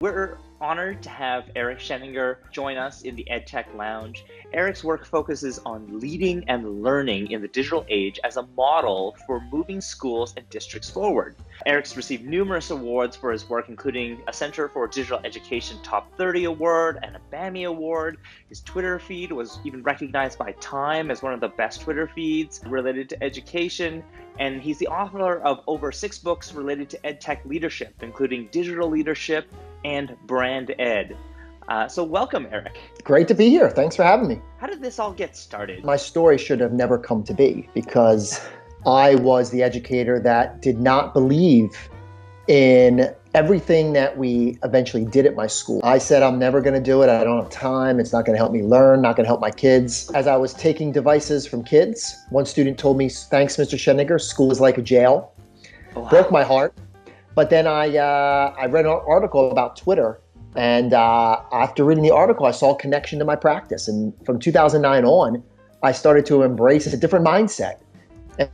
We're honored to have Eric Sheninger join us in the EdTech Lounge. Eric's work focuses on leading and learning in the digital age as a model for moving schools and districts forward. Eric's received numerous awards for his work, including a Center for Digital Education Top 30 Award and a BAMI Award. His Twitter feed was even recognized by Time as one of the best Twitter feeds related to education. And he's the author of over 6 books related to EdTech leadership, including digital leadership and brand ed. So welcome, Eric. Great to be here. Thanks for having me. How did this all get started? My story should have never come to be because I was the educator that did not believe in everything that we eventually did at my school. I said, I'm never going to do it. I don't have time. It's not going to help me learn, not going to help my kids. As I was taking devices from kids, one student told me, thanks, Mr. Sheninger, school is like a jail. Oh, wow. Broke my heart. But then I read an article about Twitter, and after reading the article, I saw a connection to my practice. And from 2009 on, I started to embrace a different mindset.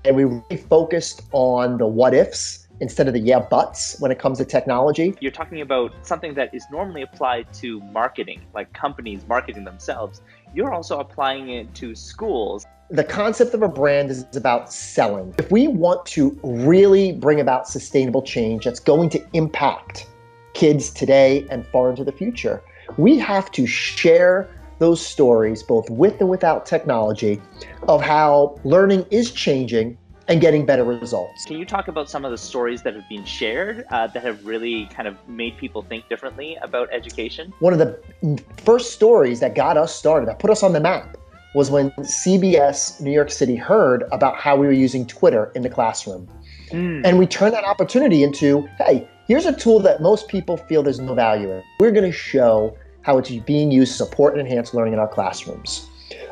And we really focused on the what ifs instead of the yeah buts when it comes to technology. You're talking about something that is normally applied to marketing, like companies marketing themselves. You're also applying it to schools. The concept of a brand is about selling. If we want to really bring about sustainable change that's going to impact kids today and far into the future, we have to share those stories, both with and without technology, of how learning is changing and getting better results. Can you talk about some of the stories that have been shared that have really kind of made people think differently about education? One of the first stories that got us started, that put us on the map, was when CBS New York City heard about how we were using Twitter in the classroom. And we turned that opportunity into, hey, here's a tool that most people feel there's no value in. We're going to show how it's being used to support and enhance learning in our classrooms.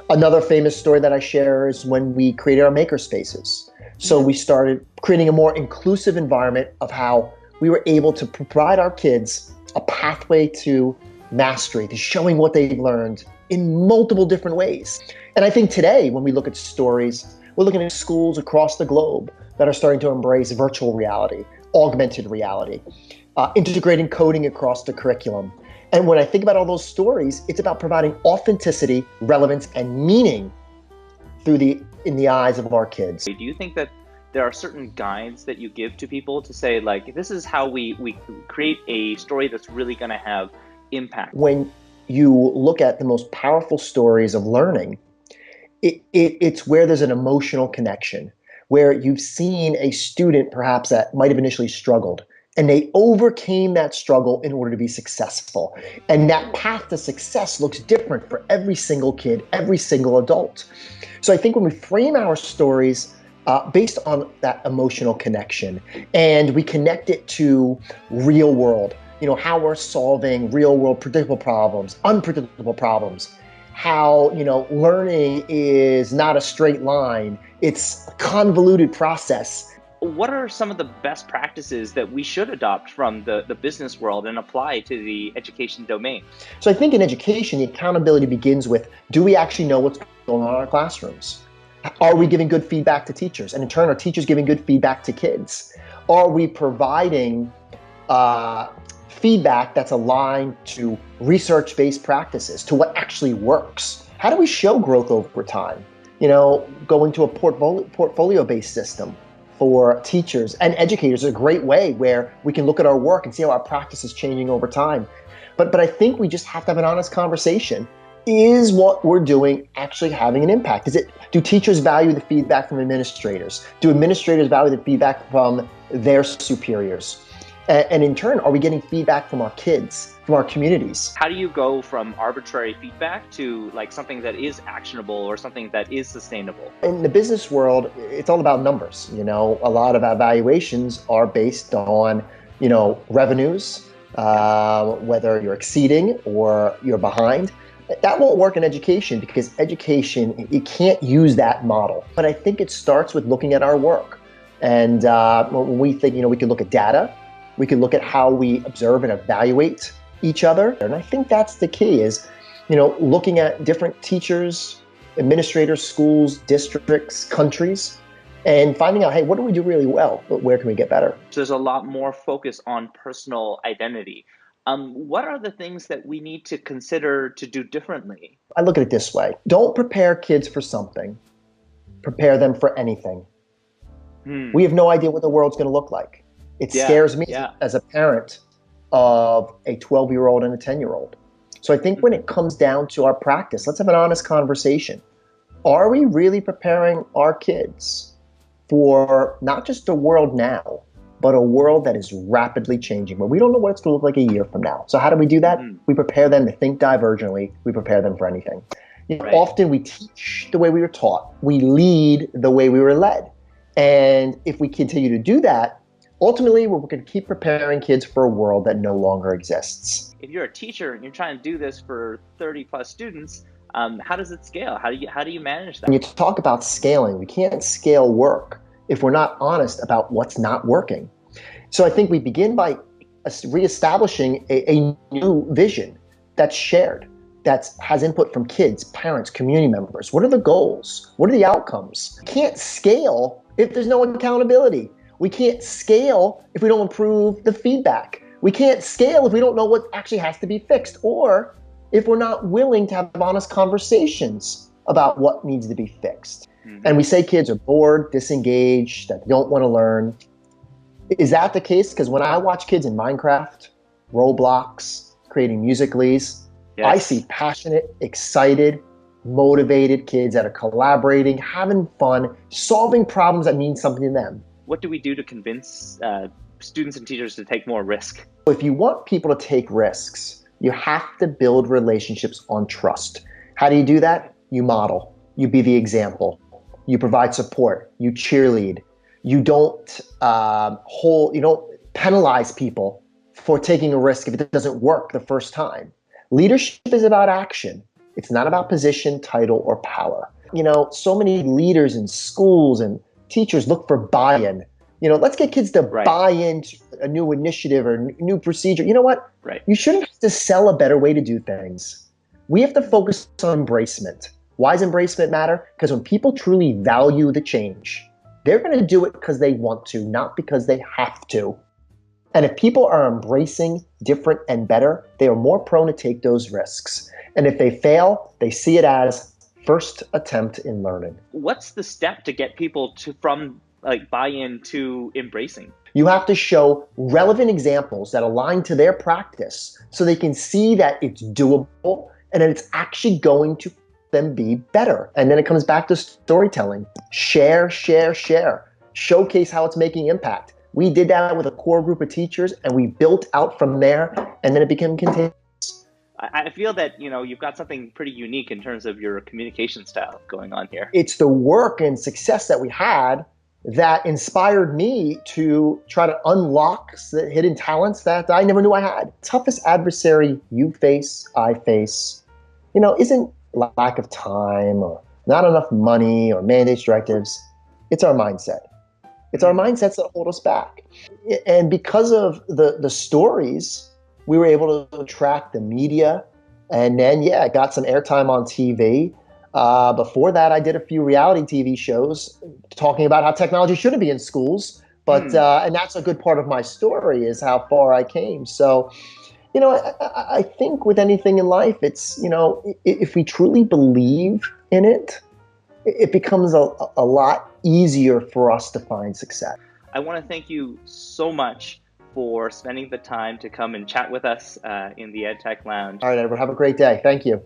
Another famous story that I share is when we created our maker spaces. So we started creating a more inclusive environment of how we were able to provide our kids a pathway to mastery, to showing what they've learned in multiple different ways. And I think today, when we look at stories, we're looking at schools across the globe that are starting to embrace virtual reality, augmented reality, integrating coding across the curriculum. And when I think about all those stories, it's about providing authenticity, relevance, and meaning in the eyes of our kids. Do you think that there are certain guides that you give to people to say, like, this is how we create a story that's really going to have impact? When you look at the most powerful stories of learning, it's where there's an emotional connection, where you've seen a student perhaps that might have initially struggled, and they overcame that struggle in order to be successful. And that path to success looks different for every single kid, every single adult. So I think when we frame our stories based on that emotional connection, and we connect it to real world, how we're solving real world predictable problems, unpredictable problems, how, learning is not a straight line, it's a convoluted process. What are some of the best practices that we should adopt from the business world and apply to the education domain? So I think in education, the accountability begins with, do we actually know what's going on in our classrooms? Are we giving good feedback to teachers? And in turn, are teachers giving good feedback to kids? Are we providing feedback that's aligned to research-based practices, to what actually works? How do we show growth over time? Going to a portfolio-based system for teachers and educators is a great way where we can look at our work and see how our practice is changing over time. But I think we just have to have an honest conversation. Is what we're doing actually having an impact? Do teachers value the feedback from administrators? Do administrators value the feedback from their superiors? And in turn, are we getting feedback from our kids, from our communities? How do you go from arbitrary feedback to like something that is actionable or something that is sustainable? In the business world, it's all about numbers. A lot of evaluations are based on, revenues, whether you're exceeding or you're behind. That won't work in education because education, you can't use that model. But I think it starts with looking at our work. And when we think, we can look at data, we can look at how we observe and evaluate each other. And I think that's the key is, looking at different teachers, administrators, schools, districts, countries, and finding out, hey, what do we do really well, but where can we get better? So there's a lot more focus on personal identity. What are the things that we need to consider to do differently? I look at it this way. Don't prepare kids for something. Prepare them for anything. We have no idea what the world's going to look like. It scares me as a parent of a 12-year-old and a 10-year-old. So I think when it comes down to our practice, let's have an honest conversation. Are we really preparing our kids for not just the world now, but a world that is rapidly changing, where we don't know what it's going to look like a year from now? So how do we do that? We prepare them to think divergently. We prepare them for anything. Often we teach the way we were taught. We lead the way we were led. And if we continue to do that, ultimately we're going to keep preparing kids for a world that no longer exists. If you're a teacher and you're trying to do this for 30 plus students, how does it scale? How do you manage that? When you talk about scaling, we can't scale work if we're not honest about what's not working. So I think we begin by reestablishing a new vision that's shared, that has input from kids, parents, community members. What are the goals? What are the outcomes? We can't scale if there's no accountability. We can't scale if we don't improve the feedback. We can't scale if we don't know what actually has to be fixed, or if we're not willing to have honest conversations about what needs to be fixed. And we say kids are bored, disengaged, that they don't want to learn. Is that the case? Because when I watch kids in Minecraft, Roblox, creating Musical.lys, I see passionate, excited, motivated kids that are collaborating, having fun, solving problems that mean something to them. What do we do to convince students and teachers to take more risk? If you want people to take risks, you have to build relationships on trust. How do you do that? You model. You be the example. You provide support. You cheerlead. You don't penalize people for taking a risk if it doesn't work the first time. Leadership is about action. It's not about position, title, or power. So many leaders in schools and teachers look for buy-in. Let's get kids to buy into a new initiative or new procedure. You know what? You shouldn't have to sell a better way to do things. We have to focus on embracement. Why does embracement matter? Because when people truly value the change, they're going to do it because they want to, not because they have to. And if people are embracing different and better, they are more prone to take those risks. And if they fail, they see it as first attempt in learning. What's the step to get people from buy-in to embracing? You have to show relevant examples that align to their practice so they can see that it's doable and that it's actually going to them be better. And then it comes back to storytelling. Share, share, share. Showcase how it's making impact. We did that with a core group of teachers, and we built out from there, and then it became contagious. I feel that, you've got something pretty unique in terms of your communication style going on here. It's the work and success that we had that inspired me to try to unlock the hidden talents that I never knew I had. Toughest adversary you face, I face, isn't lack of time or not enough money or mandates, directives. It's our mindset. It's our mindsets that hold us back. And because of the stories, we were able to attract the media. And then, got some airtime on TV. Before that, I did a few reality TV shows talking about how technology shouldn't be in schools. But and that's a good part of my story, is how far I came. So, I think with anything in life, it's, if we truly believe in it, it becomes a lot easier for us to find success. I want to thank you so much for spending the time to come and chat with us in the EdTech Lounge. All right, Edward, have a great day. Thank you.